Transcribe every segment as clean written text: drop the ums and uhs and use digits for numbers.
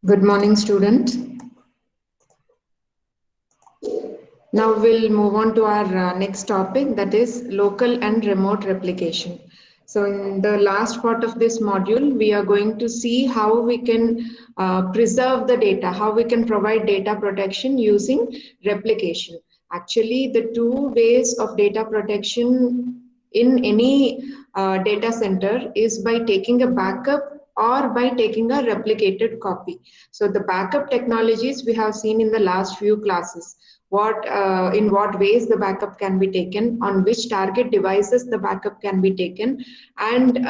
Good morning, student. Now we'll move on to our next topic, that is local and remote replication. So in the last part of this module, we are going to see how we can preserve the data, how we can provide data protection using replication. Actually, the two ways of data protection in any data center is by taking a backup or by taking a replicated copy. So the backup technologies we have seen in the last few classes. In what ways the backup can be taken, on which target devices the backup can be taken, and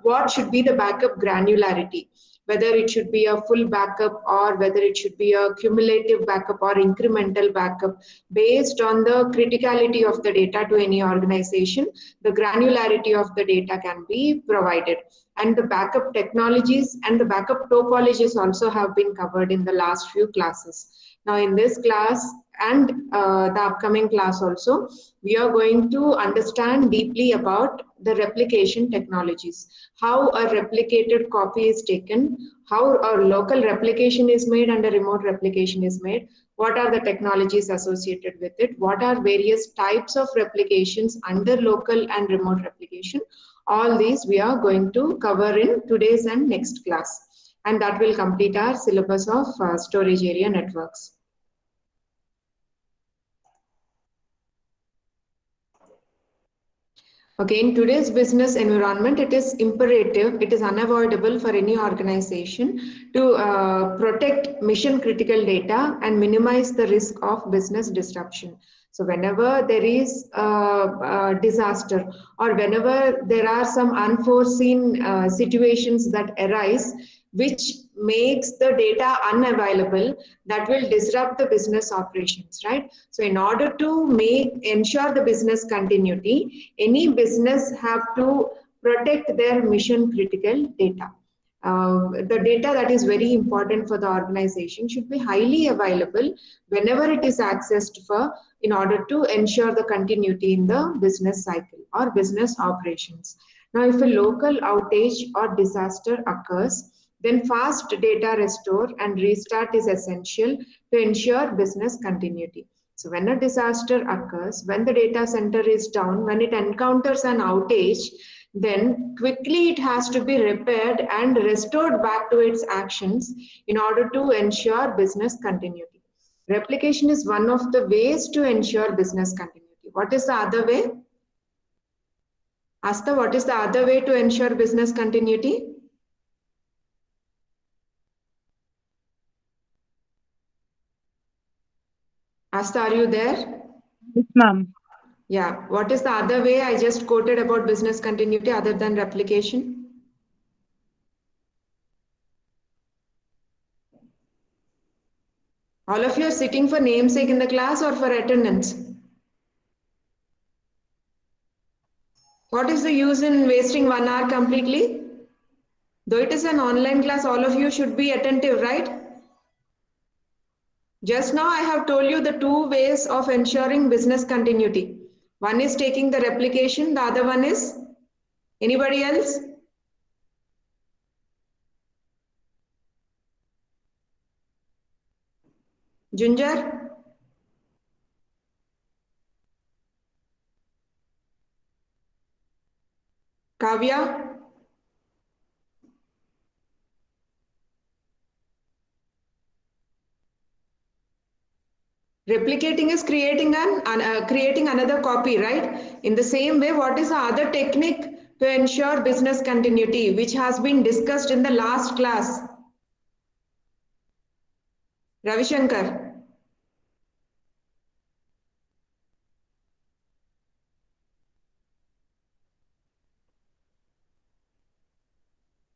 what should be the backup granularity, whether it should be a full backup or whether it should be a cumulative backup or incremental backup. Based on the criticality of the data to any organization, the granularity of the data can be provided. And the backup technologies and the backup topologies also have been covered in the last few classes. Now in this class and the upcoming class also, we are going to understand deeply about the replication technologies, how a replicated copy is taken, how a local replication is made and a remote replication is made, what are the technologies associated with it, what are various types of replications under local and remote replication. All these we are going to cover in today's and next class, and that will complete our syllabus of storage area networks. Okay, in today's business environment, it is imperative, it is unavoidable for any organization to protect mission critical data and minimize the risk of business disruption. So whenever there is a disaster or whenever there are some unforeseen situations that arise, which makes the data unavailable, that will disrupt the business operations, right? So in order to ensure the business continuity, any business have to protect their mission critical data. The data that is very important for the organization should be highly available whenever it is accessed in order to ensure the continuity in the business cycle or business operations. Now, if a local outage or disaster occurs, then fast data restore and restart is essential to ensure business continuity. So when a disaster occurs, when the data center is down, when it encounters an outage, then quickly it has to be repaired and restored back to its actions in order to ensure business continuity. Replication is one of the ways to ensure business continuity. What is the other way? Asta, what is the other way to ensure business continuity? Asta, are you there? Yes, ma'am. Yeah. What is the other way I just quoted about business continuity other than replication? All of you are sitting for namesake in the class or for attendance? What is the use in wasting 1 hour completely? Though it is an online class, all of you should be attentive, right? Just now I have told you the two ways of ensuring business continuity. One is taking the replication, the other one is anybody else? Ginger? Kavya? Replicating is creating another copy, right? In the same way, what is the other technique to ensure business continuity, which has been discussed in the last class? Ravi Shankar.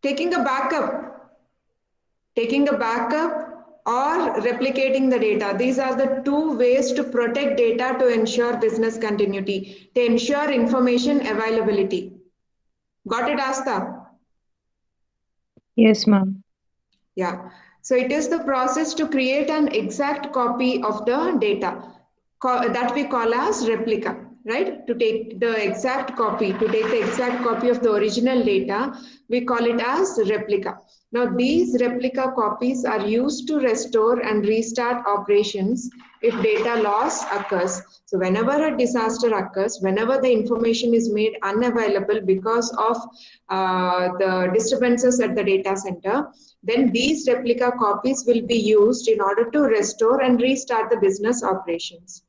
Taking a backup or replicating the data. These are the two ways to protect data to ensure business continuity, to ensure information availability. Got it, Asta? Yes, ma'am. Yeah. So it is the process to create an exact copy of the data that we call as replica. right? To take the exact copy, of the original data, we call it as replica. Now, these replica copies are used to restore and restart operations if data loss occurs. So whenever a disaster occurs, whenever the information is made unavailable because of the disturbances at the data center, then these replica copies will be used in order to restore and restart the business operations.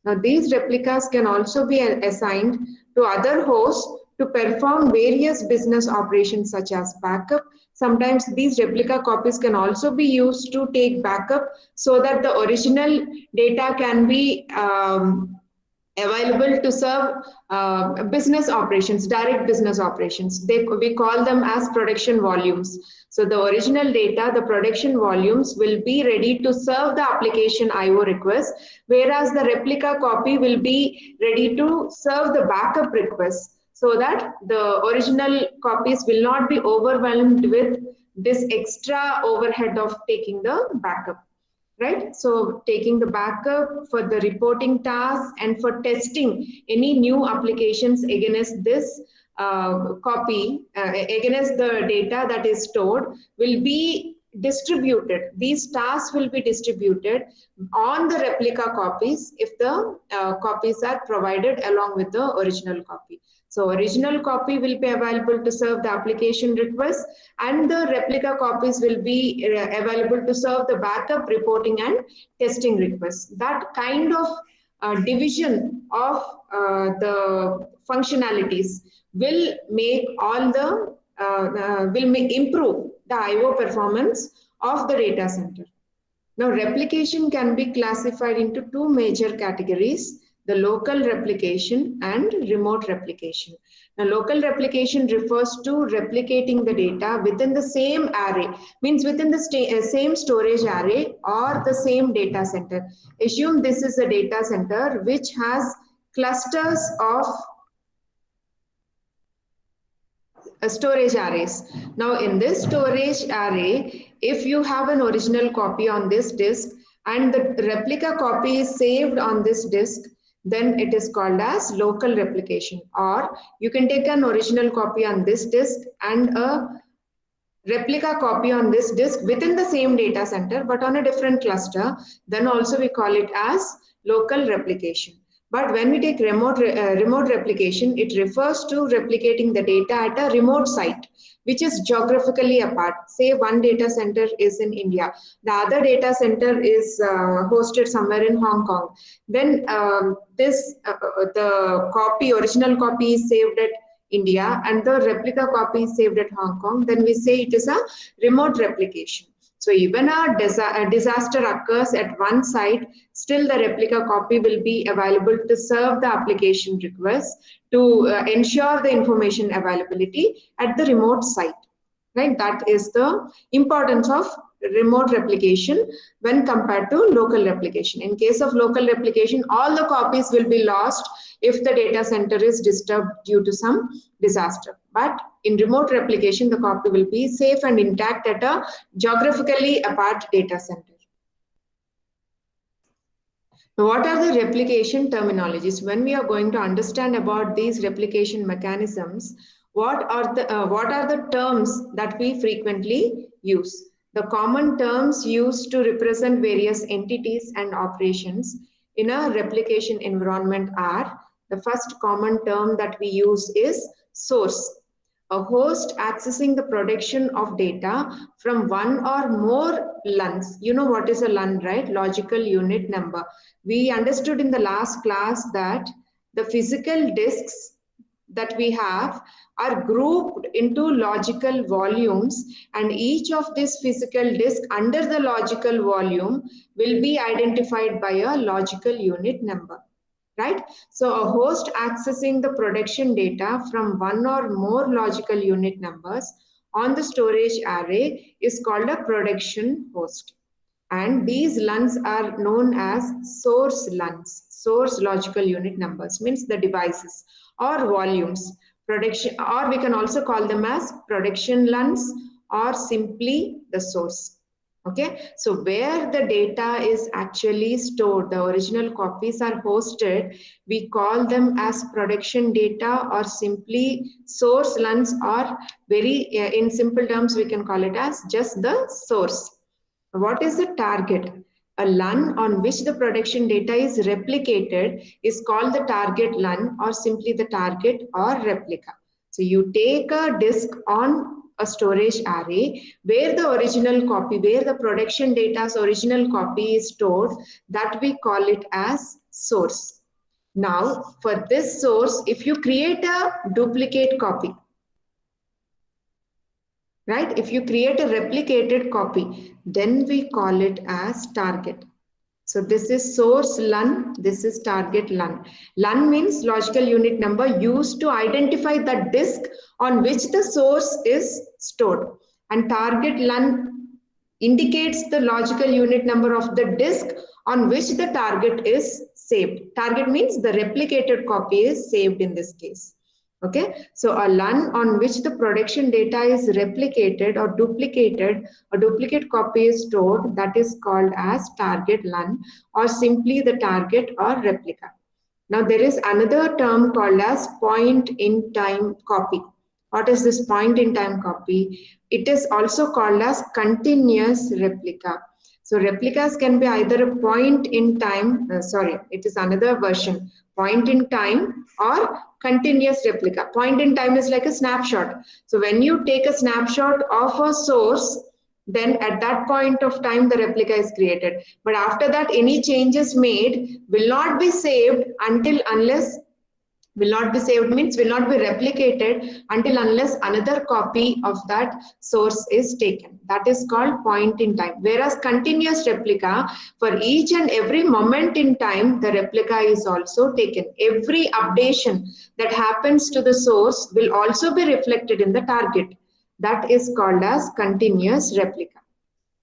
Now, these replicas can also be assigned to other hosts to perform various business operations such as backup. Sometimes these replica copies can also be used to take backup so that the original data can be available to serve business operations, direct business operations. We call them as production volumes. So the original data, the production volumes will be ready to serve the application IO request, whereas the replica copy will be ready to serve the backup request so that the original copies will not be overwhelmed with this extra overhead of taking the backup. Right? So taking the backup for the reporting tasks and for testing any new applications against this against the data that is stored will be distributed. These tasks will be distributed on the replica copies if the copies are provided along with the original copy. So original copy will be available to serve the application request, and the replica copies will be available to serve the backup, reporting and testing requests. That kind of division of the functionalities will make all the improve the IO performance of the data center. Now, replication can be classified into two major categories: the local replication and remote replication. Now, local replication refers to replicating the data within the same array, means within the same storage array or the same data center. Assume this is a data center which has clusters of storage arrays. Now, in this storage array, if you have an original copy on this disk and the replica copy is saved on this disk, then it is called as local replication. Or you can take an original copy on this disk and a replica copy on this disk within the same data center but on a different cluster, then also we call it as local replication. But when we take remote replication, it refers to replicating the data at a remote site, which is geographically apart. Say one data center is in India, the other data center is hosted somewhere in Hong Kong. Then the original copy is saved at India and the replica copy is saved at Hong Kong. Then we say it is a remote replication. So even a disaster occurs at one site, still the replica copy will be available to serve the application request to ensure the information availability at the remote site. Right? That is the importance of remote replication when compared to local replication. In case of local replication, all the copies will be lost if the data center is disturbed due to some disaster. But in remote replication, the copy will be safe and intact at a geographically apart data center. Now, what are the replication terminologies? When we are going to understand about these replication mechanisms, what are the terms that we frequently use? The common terms used to represent various entities and operations in a replication environment are: the first common term that we use is source. A host accessing the production of data from one or more LUNs. You know what is a LUN, right? Logical unit number. We understood in the last class that the physical disks that we have are grouped into logical volumes, and each of this physical disk under the logical volume will be identified by a logical unit number. Right? So a host accessing the production data from one or more logical unit numbers on the storage array is called a production host. And these LUNs are known as source LUNs. Source logical unit numbers means the devices or volumes. Production, or we can also call them as production LUNs or simply the source. Okay, so where the data is actually stored, the original copies are hosted, we call them as production data or simply source LUNs, or very in simple terms we can call it as just the source. What is the target? A LUN on which the production data is replicated is called the target LUN or simply the target or replica. So you take a disk on a storage array where the original copy, where the production data's original copy is stored, that we call it as source. Now, for this source, if you create a duplicate copy, right? If you create a replicated copy, then we call it as target. So this is source LUN, this is target LUN. LUN means logical unit number used to identify the disk on which the source is stored. And target LUN indicates the logical unit number of the disk on which the target is saved. Target means the replicated copy is saved in this case. Okay, so a LUN on which the production data is replicated or duplicated, a duplicate copy is stored, that is called as target LUN or simply the target or replica. Now there is another term called as point in time copy. What is this point in time copy? It is also called as continuous replica. So replicas can be either a point in time, it is another version, point in time or continuous replica. Point in time is like a snapshot. So when you take a snapshot of a source, then at that point of time the replica is created. But after that, any changes made will not be saved until unless will not be saved means will not be replicated until unless another copy of that source is taken. That is called point in time. Whereas continuous replica, for each and every moment in time, the replica is also taken. Every updation that happens to the source will also be reflected in the target. That is called as continuous replica.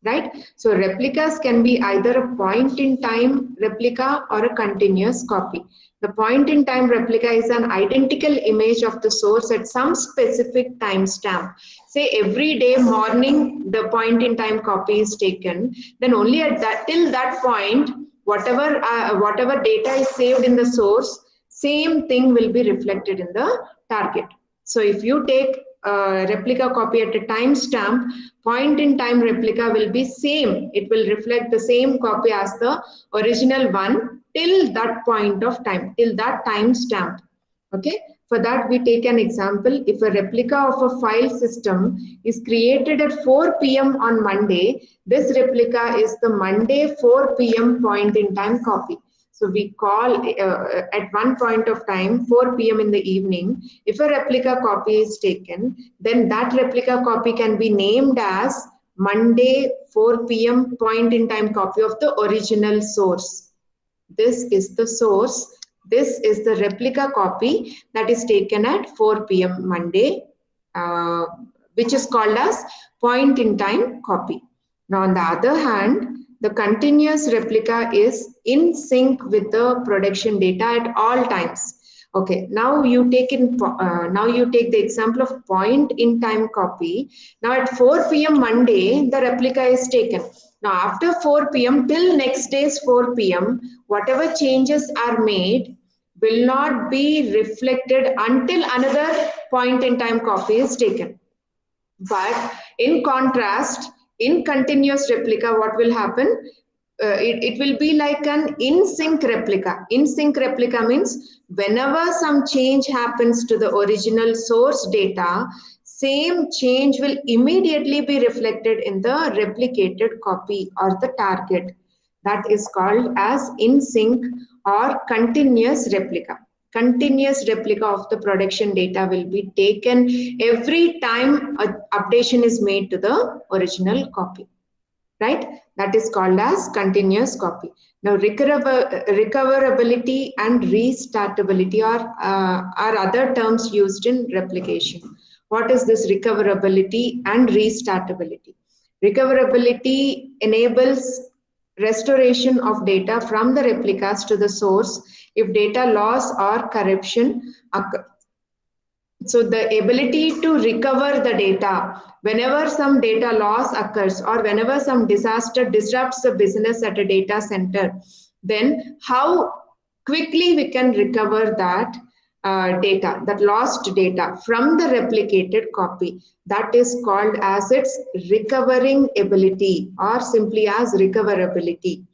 Right? So replicas can be either a point in time replica or a continuous copy. The point in time replica is an identical image of the source at some specific timestamp. Say every day morning the point in time copy is taken, then only at that till that point whatever data is saved in the source, same thing will be reflected in the target. So if you take a replica copy at a timestamp, point in time replica will be same. It will reflect the same copy as the original one till that point of time, till that timestamp. Okay. For that, we take an example. If a replica of a file system is created at 4 p.m. on Monday, this replica is the Monday 4 p.m. point in time copy. So we call at one point of time, 4 p.m. in the evening, if a replica copy is taken, then that replica copy can be named as Monday 4 p.m. point in time copy of the original source. This is the source. This is the replica copy that is taken at 4 p.m. Monday, which is called as point in time copy. Now, on the other hand, the continuous replica is in sync with the production data at all times. Okay, now you take the example of point in time copy. Now at 4 p.m. Monday, the replica is taken. Now after 4 p.m. till next day's 4 p.m., whatever changes are made will not be reflected until another point in time copy is taken. But in contrast, in continuous replica, what will happen? It will be like an in-sync replica. In-sync replica means whenever some change happens to the original source data, same change will immediately be reflected in the replicated copy or the target. That is called as in-sync or continuous replica. Continuous replica of the production data will be taken every time an updation is made to the original copy. Right? That is called as continuous copy. Now, recoverability and restartability are other terms used in replication. What is this recoverability and restartability? Recoverability enables restoration of data from the replicas to the source if data loss or corruption occur. So the ability to recover the data whenever some data loss occurs or whenever some disaster disrupts the business at a data center, then how quickly we can recover that data, that lost data from the replicated copy. That is called as its recovering ability or simply as recoverability.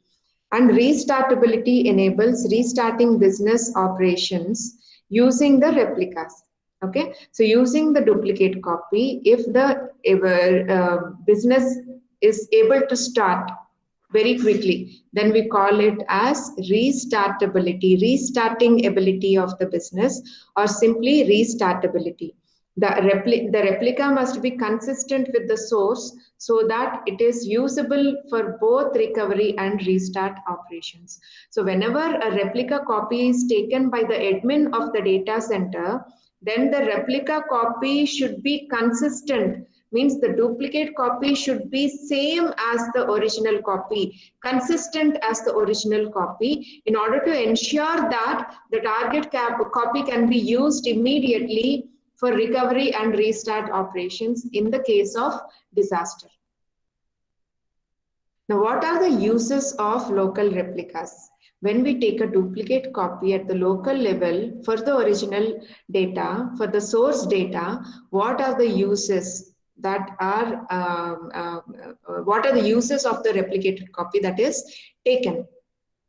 And restartability enables restarting business operations using the replicas. Okay, so using the duplicate copy, if the business is able to start very quickly, then we call it as restartability, restarting ability of the business, or simply restartability. The replica must be consistent with the source so that it is usable for both recovery and restart operations. So whenever a replica copy is taken by the admin of the data center, then the replica copy should be consistent, means the duplicate copy should be same as the original copy, consistent as the original copy, in order to ensure that the target copy can be used immediately for recovery and restart operations in the case of disaster. Now, what are the uses of local replicas? When we take a duplicate copy at the local level for the original data, for the source data, what are the uses that are, what are the uses of the replicated copy that is taken?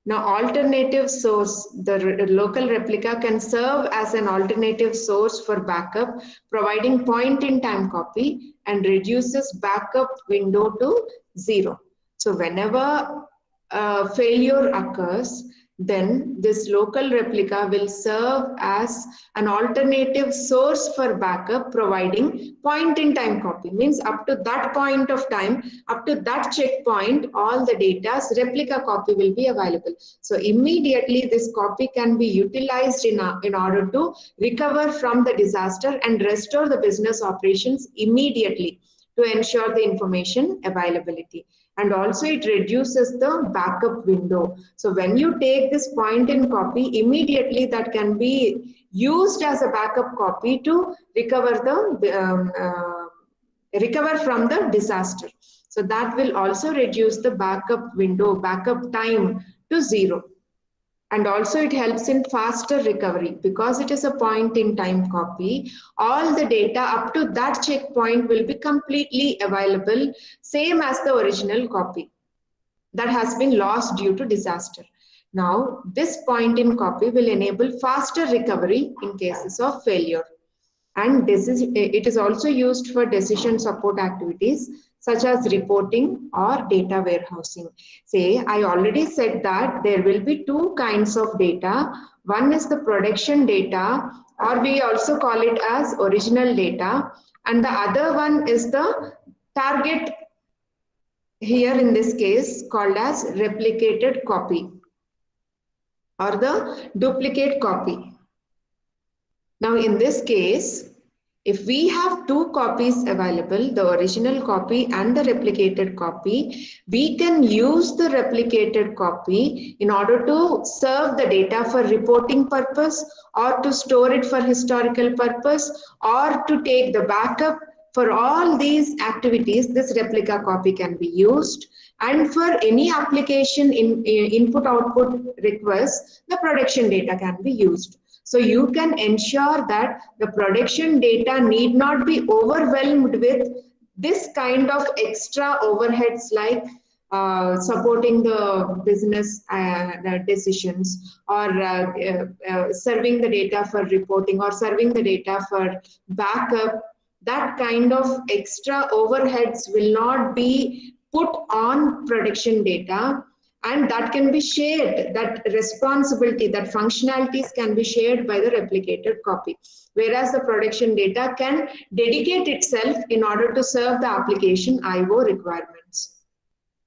Now, alternative source, the local replica can serve as an alternative source for backup, providing point-in-time copy and reduces backup window to 0. So whenever a failure occurs, then this local replica will serve as an alternative source for backup, providing point-in-time copy. Means up to that point of time, up to that checkpoint, all the data's replica copy will be available. So immediately this copy can be utilized in order to recover from the disaster and restore the business operations immediately to ensure the information availability. And also it reduces the backup window. So when you take this point in copy, immediately that can be used as a backup copy to recover recover from the disaster. So that will also reduce the backup window, backup time to 0. And also it helps in faster recovery because it is a point in time copy. All the data up to that checkpoint will be completely available, same as the original copy that has been lost due to disaster. Now, this point in copy will enable faster recovery in cases of failure. And it is also used for decision support activities such as reporting or data warehousing. Say, I already said that there will be two kinds of data. One is the production data, or we also call it as original data, and the other one is the target, here in this case called as replicated copy or the duplicate copy. Now, in this case, if we have two copies available, the original copy and the replicated copy, we can use the replicated copy in order to serve the data for reporting purpose or to store it for historical purpose or to take the backup. For all these activities, this replica copy can be used. And for any application in input-output requests, the production data can be used. So you can ensure that the production data need not be overwhelmed with this kind of extra overheads like supporting the business decisions or serving the data for reporting or serving the data for backup. That kind of extra overheads will not be put on production data, and that can be shared, that responsibility, that functionalities can be shared by the replicated copy. Whereas the production data can dedicate itself in order to serve the application IO requirements.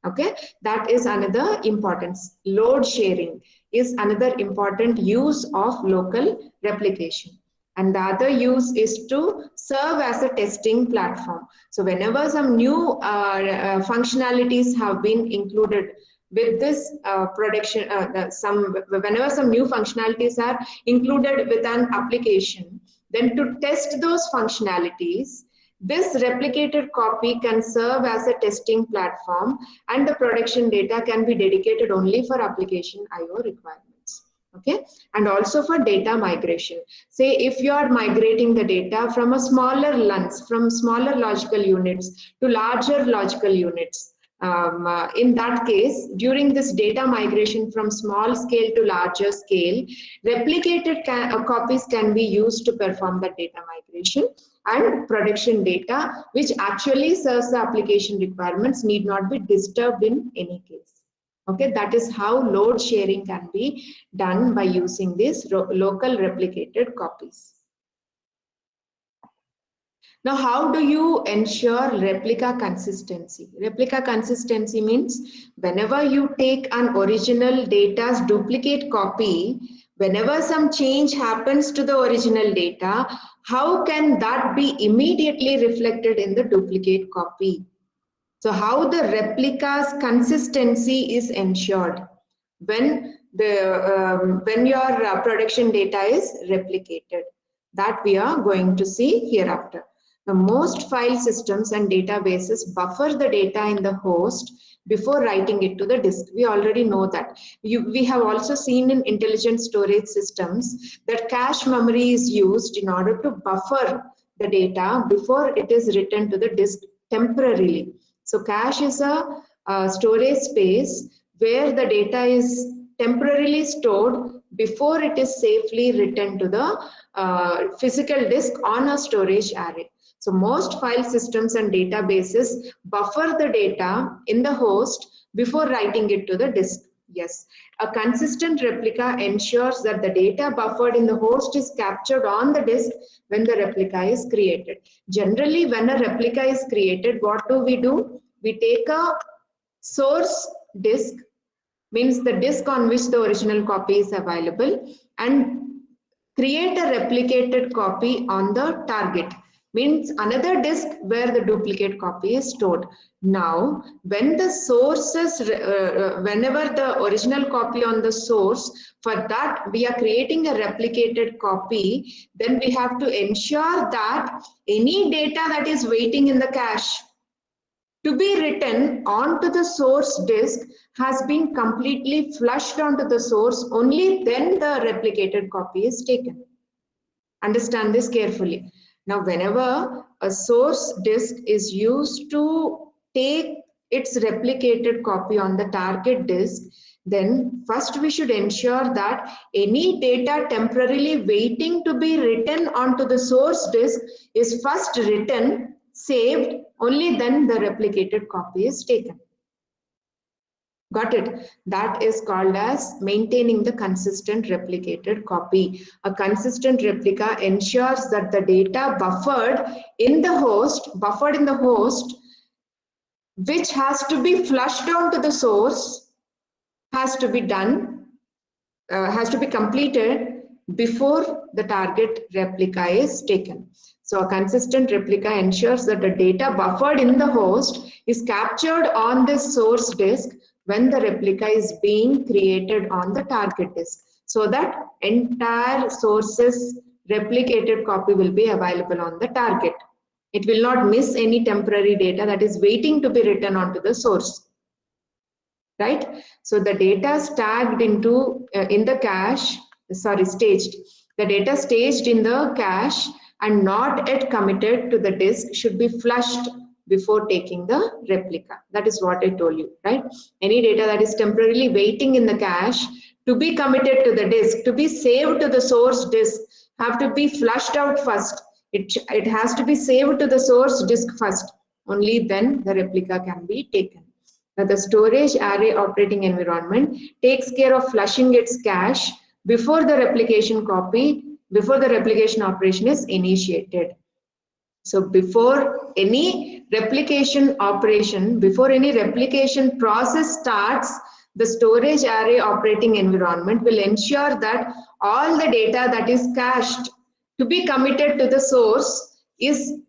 Okay, that is another importance. Load sharing is another important use of local replication. And the other use is to serve as a testing platform. So whenever some new functionalities have been included with this whenever some new functionalities are included with an application, Then to test those functionalities, this replicated copy can serve as a testing platform, and the production data can be dedicated only for application I/O requirements. Okay, and also for data migration. Say if you are migrating the data from a smaller LUNs, from smaller logical units to larger logical units, in that case, during this data migration from small scale to larger scale, replicated copies can be used to perform the data migration, and production data, which actually serves the application requirements, need not be disturbed in any case. Okay, that is how load sharing can be done by using these local replicated copies. Now, how do you ensure replica consistency? Replica consistency means whenever you take an original data's duplicate copy, whenever some change happens to the original data, how can that be immediately reflected in the duplicate copy? So how the replica's consistency is ensured when your production data is replicated, that we are going to see hereafter. Now, most file systems and databases buffer the data in the host before writing it to the disk. We already know that. We have also seen in intelligent storage systems that cache memory is used in order to buffer the data before it is written to the disk temporarily. So cache is a storage space where the data is temporarily stored before it is safely written to the physical disk on a storage array. So most file systems and databases buffer the data in the host before writing it to the disk. Yes, a consistent replica ensures that the data buffered in the host is captured on the disk when the replica is created. Generally, when a replica is created, what do? We take a source disk, means the disk on which the original copy is available, and create a replicated copy on the target, means another disk where the duplicate copy is stored. Now, when the sources, whenever the original copy on the source, for that we are creating a replicated copy, then we have to ensure that any data that is waiting in the cache to be written onto the source disk has been completely flushed onto the source. Only then the replicated copy is taken. Understand this carefully. Now, whenever a source disk is used to take its replicated copy on the target disk, then first we should ensure that any data temporarily waiting to be written onto the source disk is first written, saved, only then the replicated copy is taken. Got it? That is called as maintaining the consistent replicated copy. A consistent replica ensures that the data buffered in the host, which has to be flushed onto the source, has to be done, has to be completed before the target replica is taken. So a consistent replica ensures that the data buffered in the host is captured on this source disk when the replica is being created on the target disk, so that entire source's replicated copy will be available on the target. It will not miss any temporary data that is waiting to be written onto the source. Right? So the data tagged into in the cache, staged. The data staged in the cache and not yet committed to the disk should be flushed before taking the replica. That is what I told you, right? Any data that is temporarily waiting in the cache to be committed to the disk, to be saved to the source disk, have to be flushed out first. It has to be saved to the source disk first. Only then the replica can be taken. Now, the storage array operating environment takes care of flushing its cache before the replication operation is initiated. So before any replication operation, before any replication process starts, the storage array operating environment will ensure that all the data that is cached to be committed to the source is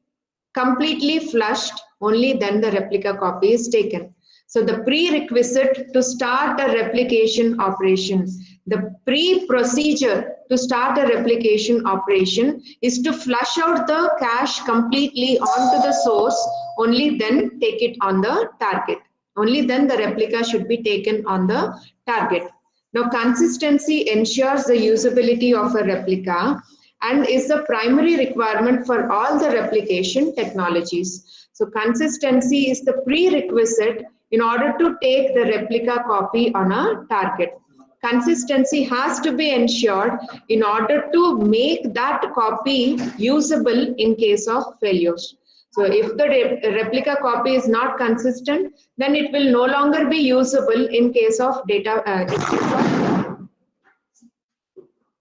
completely flushed. Only then the replica copy is taken. So the prerequisite to start a replication operation, The pre-procedure to start a replication operation is to flush out the cache completely onto the source, only then take it on the target. Only then the replica should be taken on the target. Now, consistency ensures the usability of a replica and is the primary requirement for all the replication technologies. So, consistency is the prerequisite in order to take the replica copy on a target. Consistency has to be ensured in order to make that copy usable in case of failures. So if the replica copy is not consistent, then it will no longer be usable in case of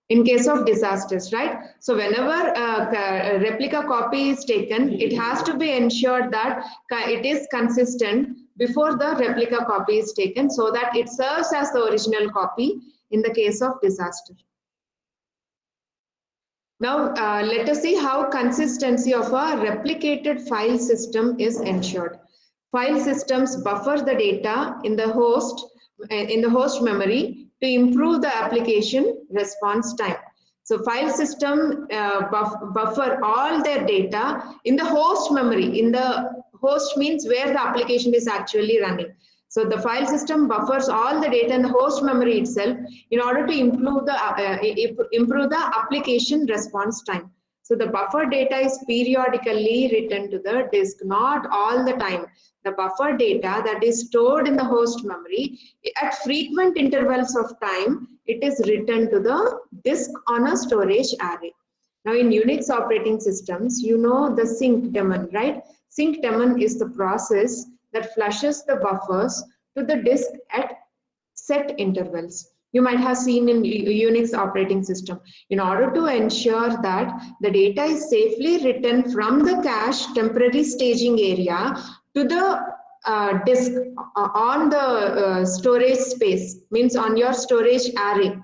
in case of disasters, right? So whenever a replica copy is taken, it has to be ensured that it is consistent before the replica copy is taken, so that it serves as the original copy in the case of disaster. Now, let us see how consistency of a replicated file system is ensured. File systems buffer the data in the host memory to improve the application response time. So file system buffer all their data in the host memory. In the host means where the application is actually running. So the file system buffers all the data in the host memory itself in order to improve the application response time. So the buffer data is periodically written to the disk, not all the time. The buffer data that is stored in the host memory at frequent intervals of time, it is written to the disk on a storage array. Now in Unix operating systems, you know the sync daemon, right? Sync daemon is the process that flushes the buffers to the disk at set intervals. You might have seen in Unix operating system. In order to ensure that the data is safely written from the cache temporary staging area to the disk on the storage space, means on your storage array,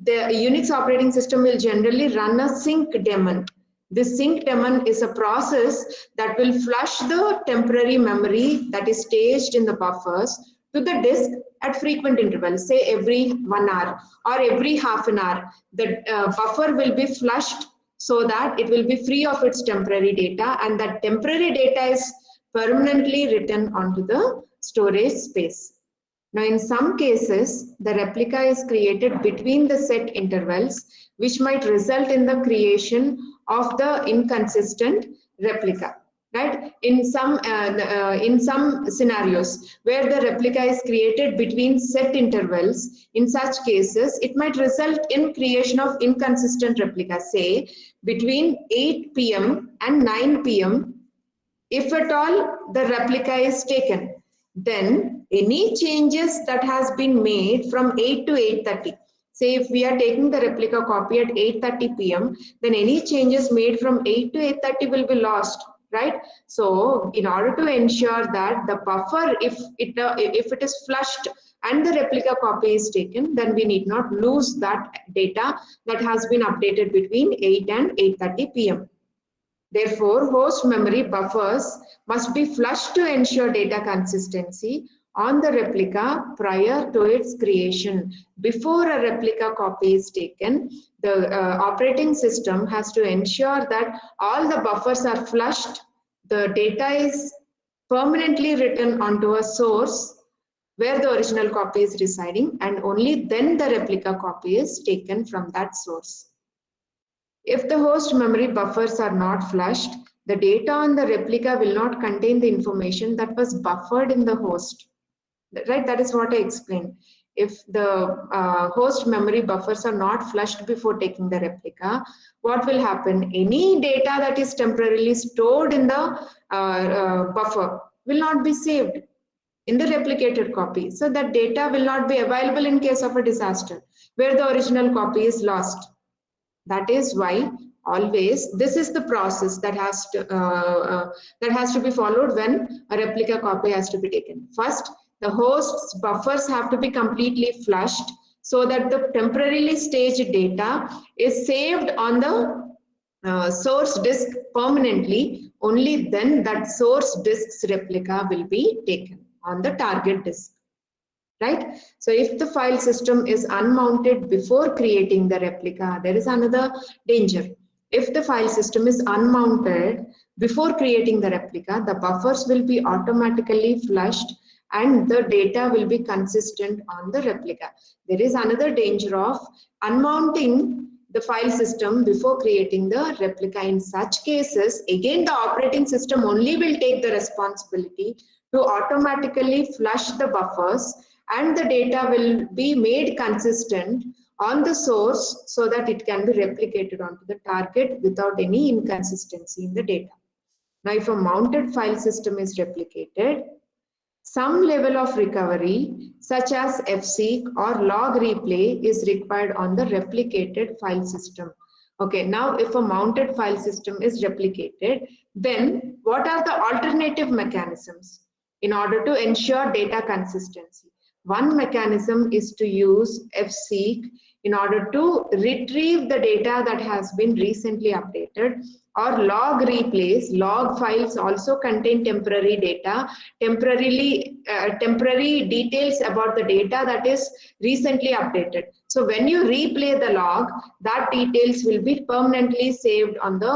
the Unix operating system will generally run a sync daemon. This sync daemon is a process that will flush the temporary memory that is staged in the buffers to the disk at frequent intervals, say every 1 hour or every half an hour. The buffer will be flushed so that it will be free of its temporary data, and that temporary data is permanently written onto the storage space. Now, in some cases, the replica is created between the set intervals, which might result in the creation of the inconsistent replica. Right? In some scenarios where the replica is created between set intervals, in such cases, it might result in creation of inconsistent replica, say between 8 p.m. and 9 p.m. If at all the replica is taken, then any changes that has been made from 8 to 8:30, say if we are taking the replica copy at 8:30 p.m., then any changes made from 8 to 8:30 will be lost, right? So in order to ensure that the buffer, if it is flushed and the replica copy is taken, then we need not lose that data that has been updated between 8 and 8:30 p.m. Therefore, host memory buffers must be flushed to ensure data consistency on the replica prior to its creation. Before a replica copy is taken, the operating system has to ensure that all the buffers are flushed, the data is permanently written onto a source where the original copy is residing, and only then the replica copy is taken from that source. If the host memory buffers are not flushed, the data on the replica will not contain the information that was buffered in the host. Right? That is what I explained. If the host memory buffers are not flushed before taking the replica, what will happen? Any data that is temporarily stored in the buffer will not be saved in the replicated copy. So that data will not be available in case of a disaster where the original copy is lost. That is why always this is the process that has to be followed when a replica copy has to be taken. First, the host's buffers have to be completely flushed so that the temporarily staged data is saved on the source disk permanently. Only then that source disk's replica will be taken on the target disk. right? So if the file system is unmounted before creating the replica, there is another danger. If the file system is unmounted before creating the replica, the buffers will be automatically flushed and the data will be consistent on the replica. There is another danger of unmounting the file system before creating the replica. In such cases, again, the operating system only will take the responsibility to automatically flush the buffers and the data will be made consistent on the source so that it can be replicated onto the target without any inconsistency in the data. Now, if a mounted file system is replicated, some level of recovery, such as fseek or log replay, is required on the replicated file system. Okay, now if a mounted file system is replicated, then what are the alternative mechanisms in order to ensure data consistency? One mechanism is to use fseek in order to retrieve the data that has been recently updated, or log replays. Log files also contain temporary data, temporary details about the data that is recently updated. So when you replay the log, that details will be permanently saved on the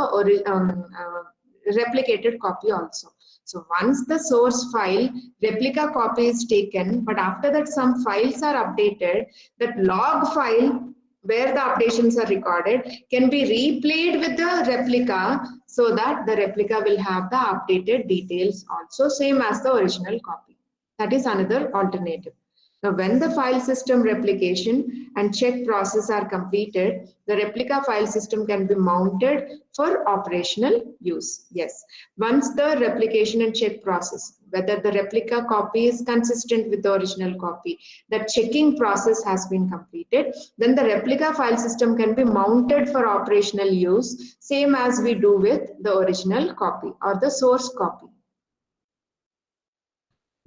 replicated copy also. So once the source file replica copy is taken, but after that some files are updated, that log file where the updations are recorded can be replayed with the replica so that the replica will have the updated details also, same as the original copy. That is another alternative. Now, when the file system replication and check process are completed, the replica file system can be mounted for operational use. Yes, once the replication and check process, whether the replica copy is consistent with the original copy, that checking process has been completed, then the replica file system can be mounted for operational use, same as we do with the original copy or the source copy.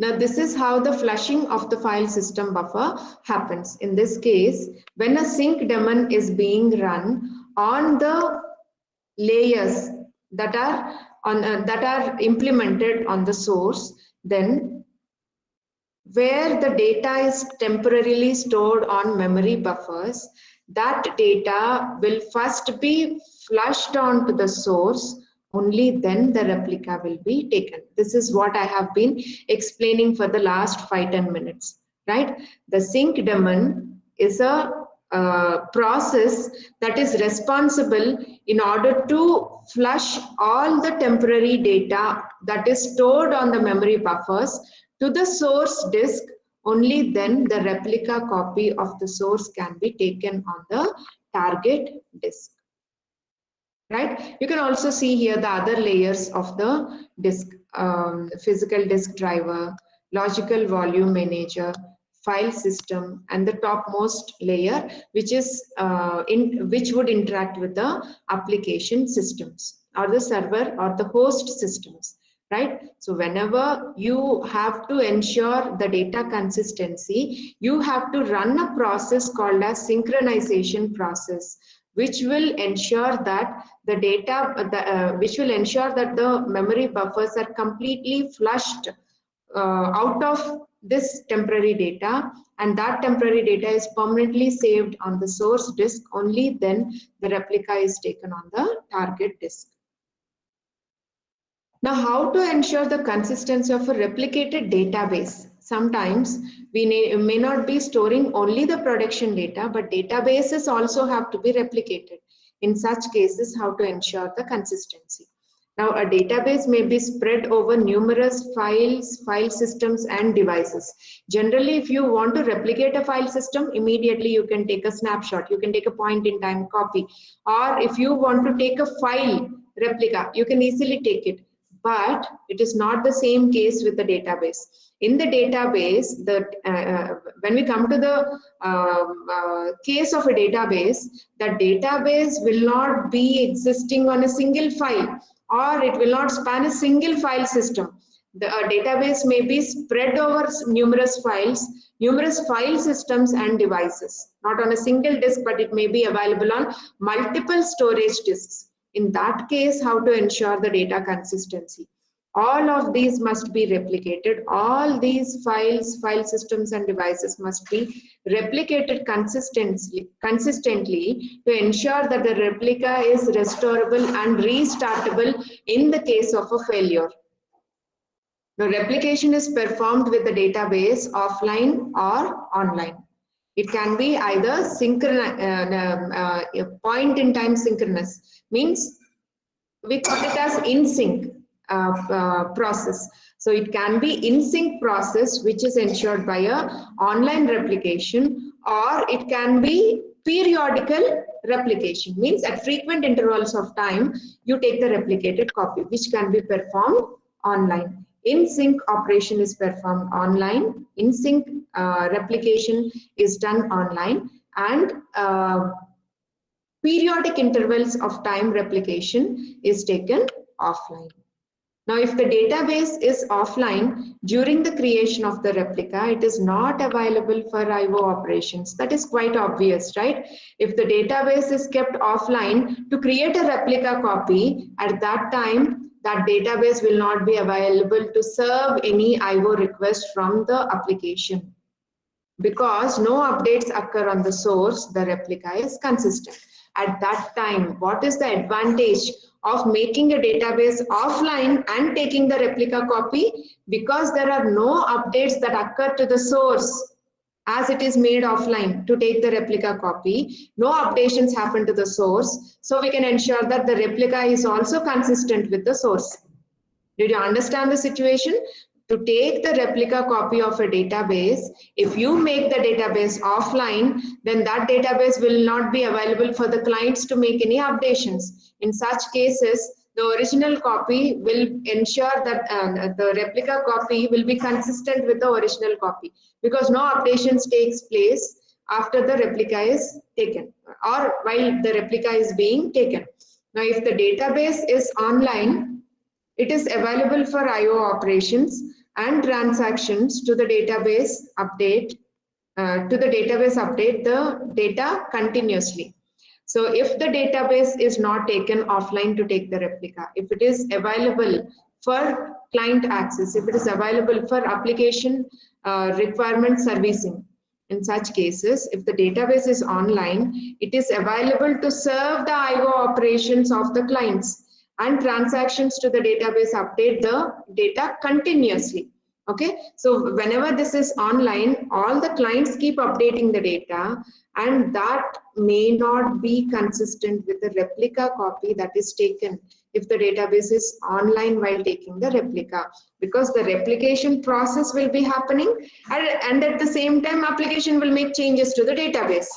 Now, this is how the flushing of the file system buffer happens. In this case, when a sync daemon is being run on the layers that are implemented on the source, then where the data is temporarily stored on memory buffers, that data will first be flushed onto the source, only then the replica will be taken. This is what I have been explaining for the last 5-10 minutes, right? The sync daemon is a process that is responsible in order to flush all the temporary data that is stored on the memory buffers to the source disk. Only then the replica copy of the source can be taken on the target disk. Right? You can also see here the other layers of the disk: physical disk driver, logical volume manager, file system, and the topmost layer, which is which would interact with the application systems or the server or the host systems. Right? So whenever you have to ensure the data consistency, you have to run a process called as synchronization process, which will ensure that the data, which will ensure that the memory buffers are completely flushed out of this temporary data, and that temporary data is permanently saved on the source disk. Only then the replica is taken on the target disk. Now, how to ensure the consistency of a replicated database? Sometimes we may not be storing only the production data, but databases also have to be replicated. In such cases, how to ensure the consistency? Now, a database may be spread over numerous files, file systems, and devices. Generally, if you want to replicate a file system, immediately you can take a snapshot, you can take a point-in-time copy, or if you want to take a file replica, you can easily take it. But it is not the same case with the database. In the database, when we come to the case of a database, the database will not be existing on a single file, or it will not span a single file system. The database may be spread over numerous files, numerous file systems and devices, not on a single disk, but it may be available on multiple storage disks. In that case, how to ensure the data consistency? All of these must be replicated. All these files, file systems and devices must be replicated consistently to ensure that the replica is restorable and restartable in the case of a failure. The replication is performed with the database offline or online. It can be either point in time synchronous, means we call it as in sync process. So it can be in sync process which is ensured by a online replication, or it can be periodical replication, means at frequent intervals of time you take the replicated copy, which can be performed online. In sync operation is performed online, in sync replication is done online, and periodic intervals of time replication is taken offline. Now, if the database is offline during the creation of the replica, it is not available for I/O operations. That is quite obvious, right? If the database is kept offline to create a replica copy, at that time, that database will not be available to serve any I/O request from the application. Because no updates occur on the source, the replica is consistent. At that time, what is the advantage of making a database offline and taking the replica copy? Because there are no updates that occur to the source as it is made offline to take the replica copy. No updations happen to the source, so we can ensure that the replica is also consistent with the source. Did you understand the situation? To take the replica copy of a database, if you make the database offline, then that database will not be available for the clients to make any updations. In such cases, the original copy will ensure that the replica copy will be consistent with the original copy, because no updations takes place after the replica is taken or while the replica is being taken. Now, if the database is online, it is available for I/O operations and transactions to the database update the data continuously. So if the database is not taken offline to take the replica, if it is available for client access, if it is available for application requirement servicing, in such cases, if the database is online, it is available to serve the I/O operations of the clients, and transactions to the database update the data continuously. Okay, so whenever this is online, all the clients keep updating the data, and that may not be consistent with the replica copy that is taken if the database is online while taking the replica, because the replication process will be happening, and at the same time application will make changes to the database.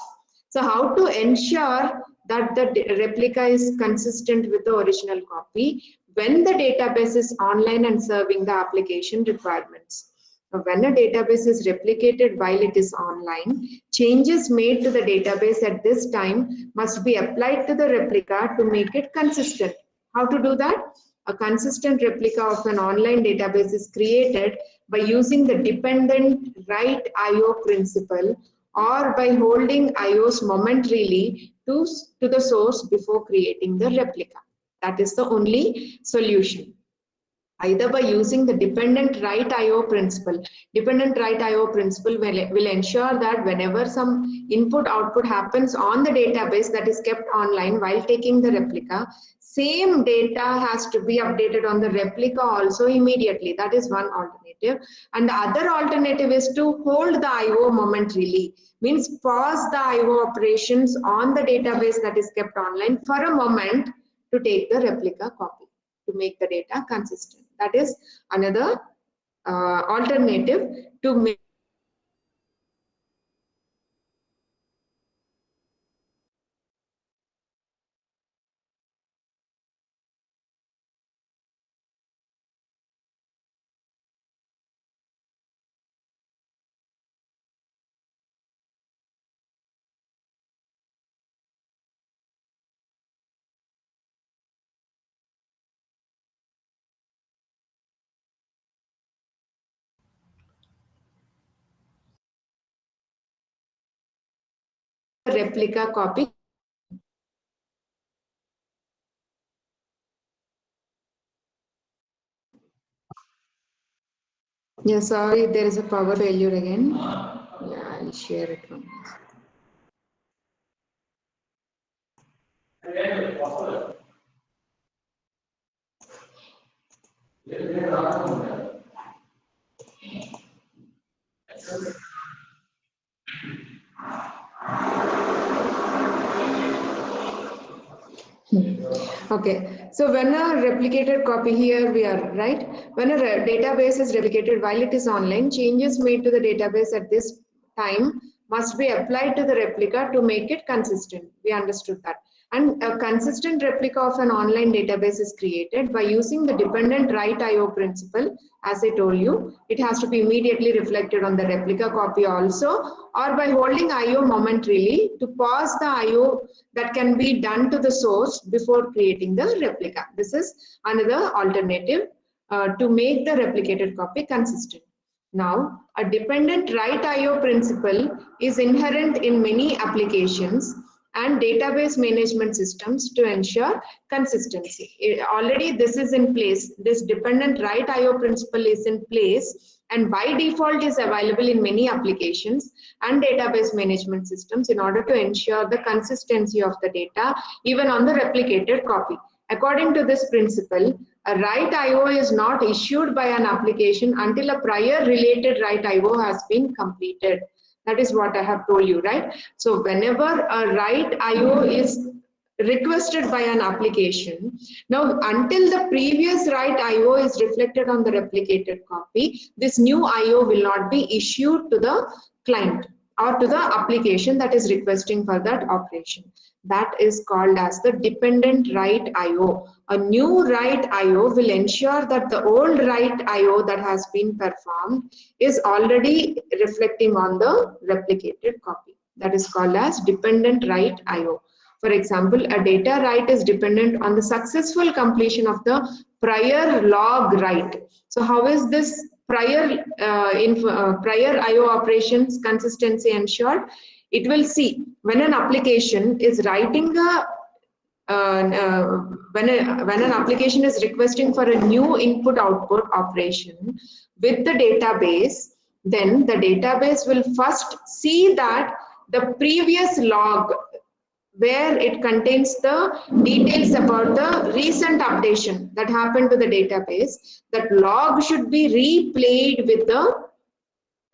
So how to ensure that the replica is consistent with the original copy when the database is online and serving the application requirements? When a database is replicated while it is online, changes made to the database at this time must be applied to the replica to make it consistent. How to do that? A consistent replica of an online database is created by using the dependent write I/O principle, or by holding IOs momentarily to the source before creating the replica. That is the only solution. Either by using the dependent write IO principle. Dependent write IO principle will ensure that whenever some input output happens on the database that is kept online while taking the replica, same data has to be updated on the replica also immediately. That is one alternative. And the other alternative is to hold the IO momentarily, means pause the IO operations on the database that is kept online for a moment to take the replica copy, to make the data consistent. That is another alternative to make replica copy. Yeah, sorry, there is a power failure again. Yeah, I'll share it from this. Okay, so when a replicated copy, here we are, right? When a database is replicated while it is online, changes made to the database at this time must be applied to the replica to make it consistent. We understood that. And a consistent replica of an online database is created by using the dependent write IO principle. As I told you, it has to be immediately reflected on the replica copy also, or by holding IO momentarily to pause the IO that can be done to the source before creating the replica. This is another alternative to make the replicated copy consistent. Now, a dependent write IO principle is inherent in many applications and database management systems to ensure consistency. Already this is in place. This dependent write IO principle is in place and by default is available in many applications and database management systems in order to ensure the consistency of the data even on the replicated copy. According to this principle, a write IO is not issued by an application until a prior related write IO has been completed. That is what I have told you, right? So whenever a write IO is requested by an application, now until the previous write IO is reflected on the replicated copy, this new IO will not be issued to the client or to the application that is requesting for that operation. That is called as the dependent write IO. A new write IO will ensure that the old write IO that has been performed is already reflecting on the replicated copy. That is called as dependent write IO. For example, a data write is dependent on the successful completion of the prior log write. So how is this prior prior IO operations consistency ensured? It will see when an application is writing a when an application is requesting for a new input output operation with the database, then the database will first see that the previous log where it contains the details about the recent updation that happened to the database. That log should be replayed with the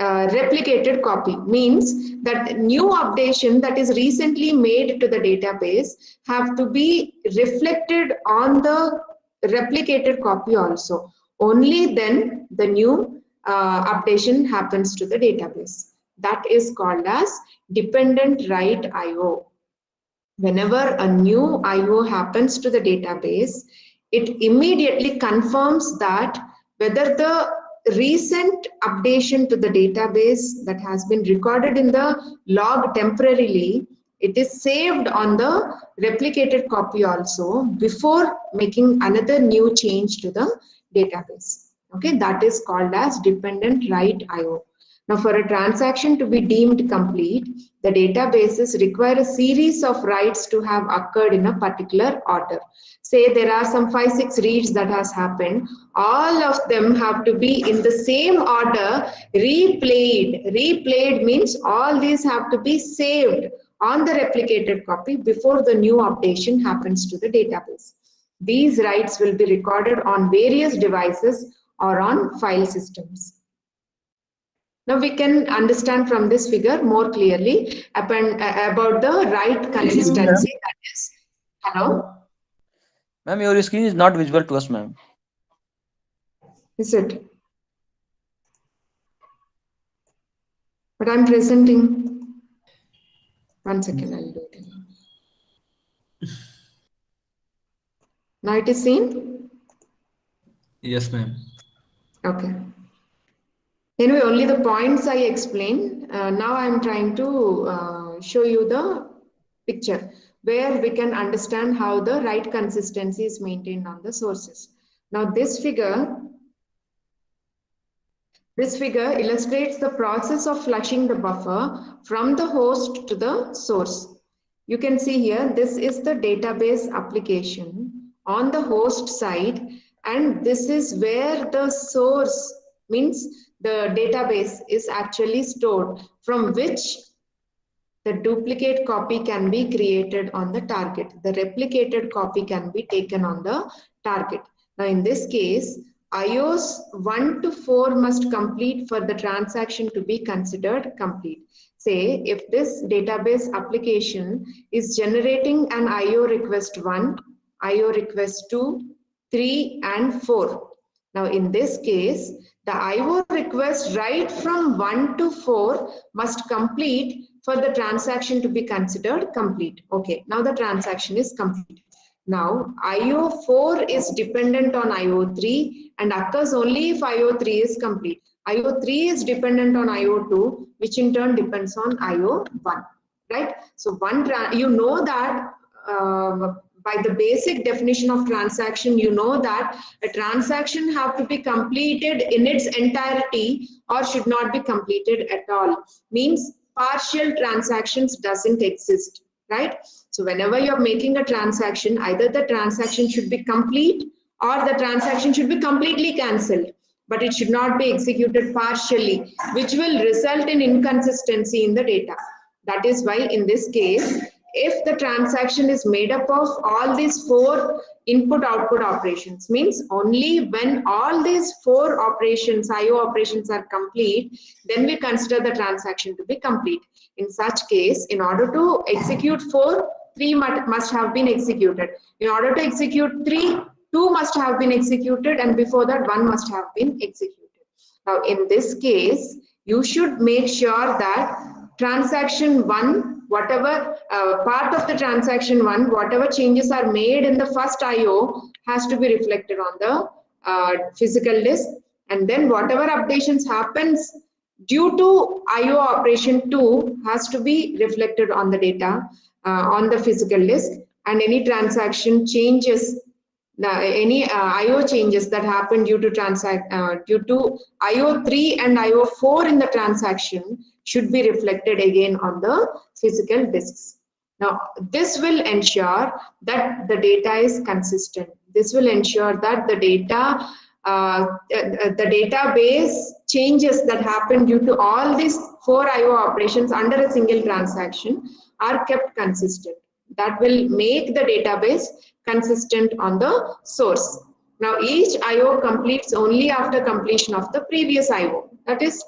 replicated copy, means that new updation that is recently made to the database have to be reflected on the replicated copy also. Only then the new updation happens to the database. That is called as dependent write IO. Whenever a new IO happens to the database, it immediately confirms that whether the recent updation to the database that has been recorded in the log temporarily, it is saved on the replicated copy also before making another new change to the database. Okay, that is called as dependent write IO. Now, for a transaction to be deemed complete, the databases require a series of writes to have occurred in a particular order. Say there are some 5-6 reads that has happened. All of them have to be in the same order, replayed. Replayed means all these have to be saved on the replicated copy before the new updation happens to the database. These writes will be recorded on various devices or on file systems. Now we can understand from this figure more clearly about the write consistency. That is, hello, Ma'am, your screen is not visible to us, ma'am. is it? But I'm presenting. 1 second, I'll do it. Now it is seen? Yes, ma'am. Okay. Anyway, only the points I explained. Now I'm trying to show you the picture where we can understand how the write consistency is maintained on the sources. Now this figure illustrates the process of flushing the buffer from the host to the source. You can see here, this is the database application on the host side, and this is where the source, means the database is actually stored, from which the duplicate copy can be created on the target. The replicated copy can be taken on the target. Now, in this case, IOs 1 to 4 must complete for the transaction to be considered complete. Say, if this database application is generating an IO request 1, IO request 2, 3, and 4. Now, in this case, the IO request right from 1 to 4 must complete for the transaction to be considered complete. Okay, now the transaction is complete. Now, IO4 is dependent on IO3 and occurs only if IO3 is complete. IO3 is dependent on IO2, which in turn depends on IO1, right? So, you know that by the basic definition of transaction, you know that a transaction have to be completed in its entirety or should not be completed at all. Means partial transactions doesn't exist, right? So whenever you're making a transaction, either the transaction should be complete or the transaction should be completely cancelled, but it should not be executed partially, which will result in inconsistency in the data. That is why in this case, if the transaction is made up of all these 4 input-output operations, means only when all these 4 operations, IO operations are complete, then we consider the transaction to be complete. In such case, in order to execute 4, 3 must have been executed. In order to execute 3, 2 must have been executed, and before that 1 must have been executed. Now, in this case, you should make sure that transaction 1, whatever part of the transaction 1, whatever changes are made in the first IO has to be reflected on the physical disk, and then whatever updations happens due to IO operation 2 has to be reflected on the data on the physical disk, and any transaction changes, any IO changes that happen due to IO3 and IO4 in the transaction should be reflected again on the physical disks. Now, this will ensure that the data is consistent. This will ensure that the data, the database changes that happen due to all these 4 IO operations under a single transaction are kept consistent. That will make the database consistent on the source. Now, each IO completes only after completion of the previous IO. That is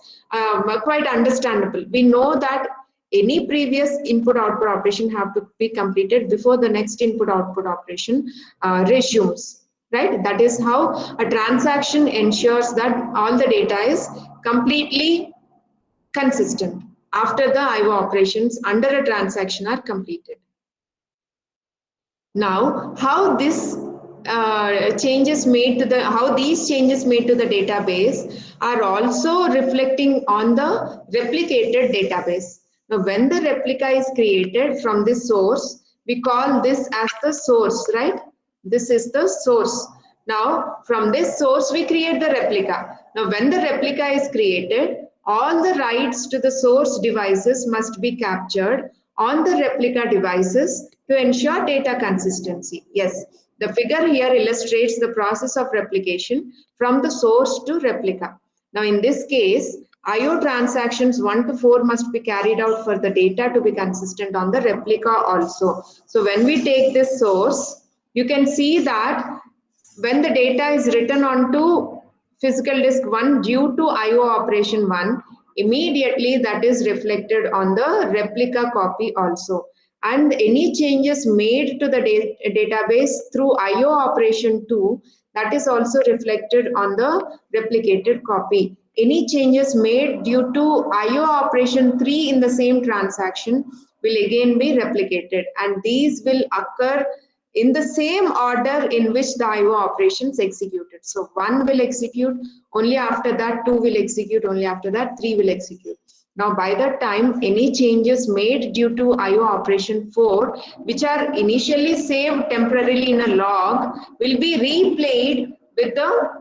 quite understandable. We know that any previous input-output operation have to be completed before the next input-output operation resumes, right? That is how a transaction ensures that all the data is completely consistent after the IO operations under a transaction are completed. Now, how this changes made to the, how these changes made to the database are also reflecting on the replicated database. Now, when the replica is created from this source, we call this as the source, right? This is the source. Now, from this source, we create the replica. Now, when the replica is created, all the writes to the source devices must be captured on the replica devices to ensure data consistency. Yes, the figure here illustrates the process of replication from the source to replica. Now, in this case, IO transactions 1 to 4 must be carried out for the data to be consistent on the replica also. So, when we take this source, you can see that when the data is written onto physical disk 1 due to IO operation 1, immediately that is reflected on the replica copy also. And any changes made to the database through IO operation 2, that is also reflected on the replicated copy. Any changes made due to IO operation 3 in the same transaction will again be replicated, and these will occur in the same order in which the IO operations executed. So 1 will execute, only after that 2 will execute, only after that 3 will execute. Now, by that time, any changes made due to IO operation 4, which are initially saved temporarily in a log, will be replayed with the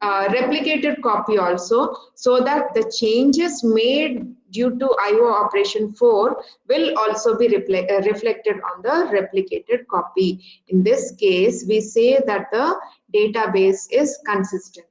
replicated copy also, so that the changes made due to IO operation 4 will also be reflected on the replicated copy. In this case, we say that the database is consistent.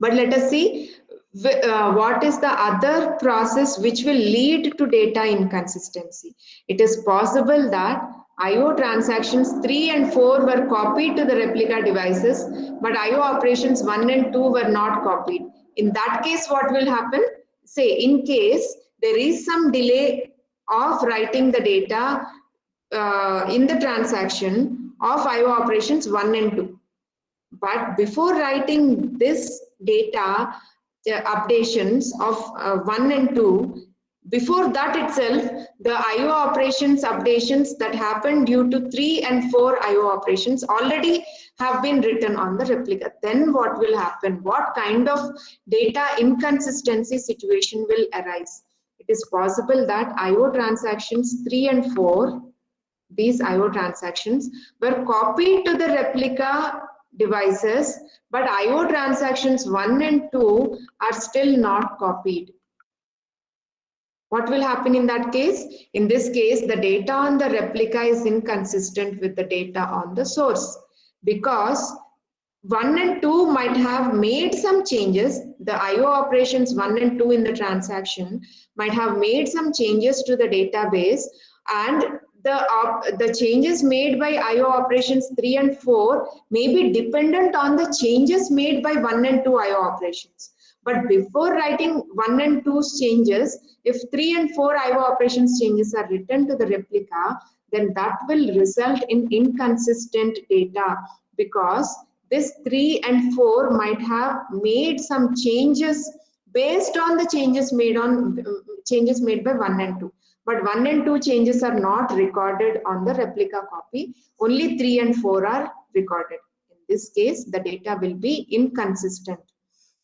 But let us see what is the other process which will lead to data inconsistency. It is possible that IO transactions 3 and 4 were copied to the replica devices, but IO operations 1 and 2 were not copied. In that case, what will happen? Say, in case there is some delay of writing the data in the transaction of IO operations 1 and 2. But before writing this data updations of 1 and 2, before that itself, the IO operations updations that happened due to 3 and 4 IO operations already have been written on the replica. Then what will happen? What kind of data inconsistency situation will arise? It is possible that IO transactions 3 and 4, these IO transactions, were copied to the replica devices, but IO transactions 1 and 2 are still not copied. What will happen in that case? In this case, the data on the replica is inconsistent with the data on the source, because 1 and 2 might have made some changes. The IO operations 1 and 2 in the transaction might have made some changes to the database, and the changes made by IO operations 3 and 4 may be dependent on the changes made by 1 and 2 IO operations. But before writing 1 and 2's changes, if 3 and 4 IO operations changes are written to the replica, then that will result in inconsistent data, because this 3 and 4 might have made some changes based on the changes made by 1 and 2. But 1 and 2 changes are not recorded on the replica copy. Only 3 and 4 are recorded. In this case, the data will be inconsistent.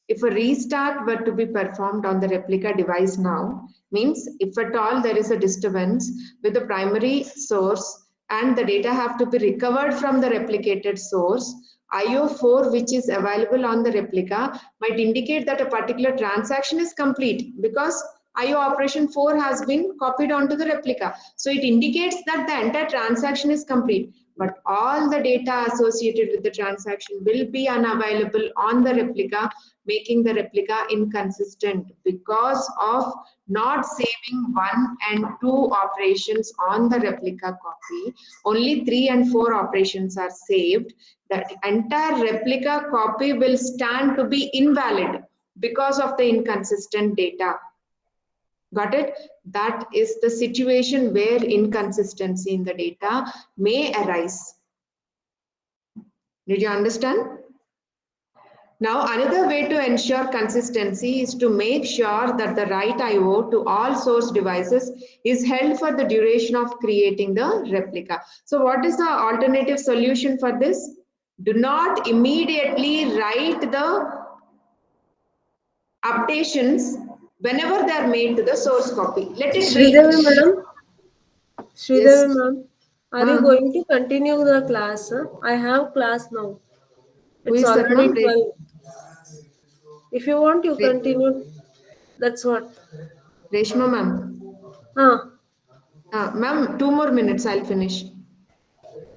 If a restart were to be performed on the replica device now, means if at all there is a disturbance with the primary source and the data have to be recovered from the replicated source, IO4 which is available on the replica might indicate that a particular transaction is complete, because IO operation 4 has been copied onto the replica. So it indicates that the entire transaction is complete, but all the data associated with the transaction will be unavailable on the replica, making the replica inconsistent because of not saving 1 and 2 operations on the replica copy. Only 3 and 4 operations are saved. The entire replica copy will stand to be invalid because of the inconsistent data. Got it? That is the situation where inconsistency in the data may arise. Did you understand? Now, another way to ensure consistency is to make sure that the right IO to all source devices is held for the duration of creating the replica. So what is the alternative solution for this? Do not immediately write the updations whenever they are made to the source copy. Let it wait. Sridevi madam, Yes. ma'am, are you going to continue the class? I have class now. Who It's is that, already ma'am? 12. If you want, you continue. That's what. Reshma ma'am. Ah, Ma'am, 2 more minutes, I'll finish.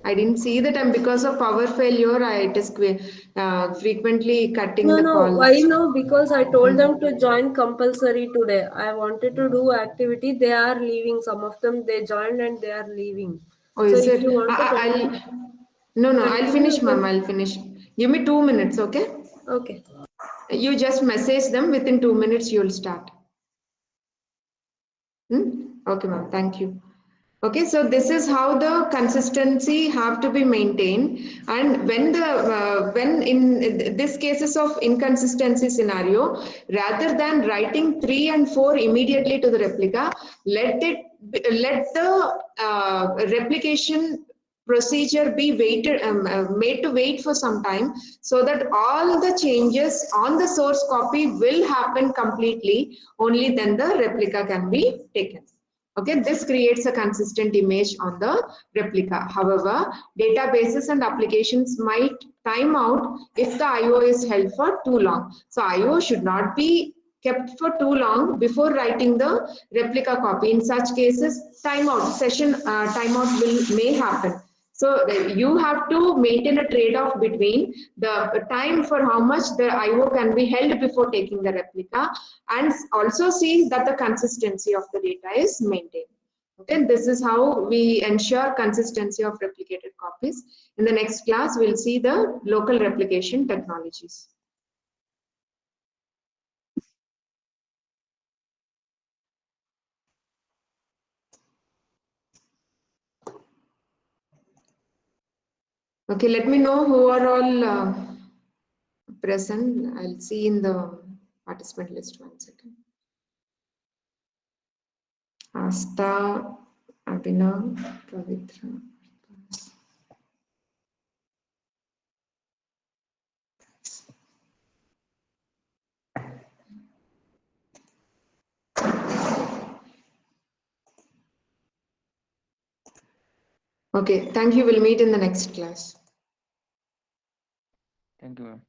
I didn't see the time because of power failure. It is frequently cutting the no. call. Why now? Because I told them to join compulsory today. I wanted to do activity. They are leaving. Some of them they joined and they are leaving. Oh, So is if it? you want to I'll continue, finish, ma'am. I'll finish. Give me 2 minutes, okay? okay. You just message them. Within 2 minutes, you'll start. Okay, ma'am. Thank you. Okay, so this is how the consistency have to be maintained, and when in this cases of inconsistency scenario, rather than writing 3 and 4 immediately to the replica, let the replication procedure be made to wait for some time, so that all the changes on the source copy will happen completely. Only then the replica can be taken. Okay, this creates a consistent image on the replica. However, databases and applications might time out if the IO is held for too long. So IO should not be kept for too long before writing the replica copy. In such cases, session timeout may happen. So you have to maintain a trade-off between the time for how much the IO can be held before taking the replica, and also see that the consistency of the data is maintained. Okay, this is how we ensure consistency of replicated copies. In the next class, we'll see the local replication technologies. Okay, let me know who are all present. I'll see in the participant list 1 second. Asta, Abhinav, Pavitra. Okay, thank you. We'll meet in the next class. Thank you, ma'am.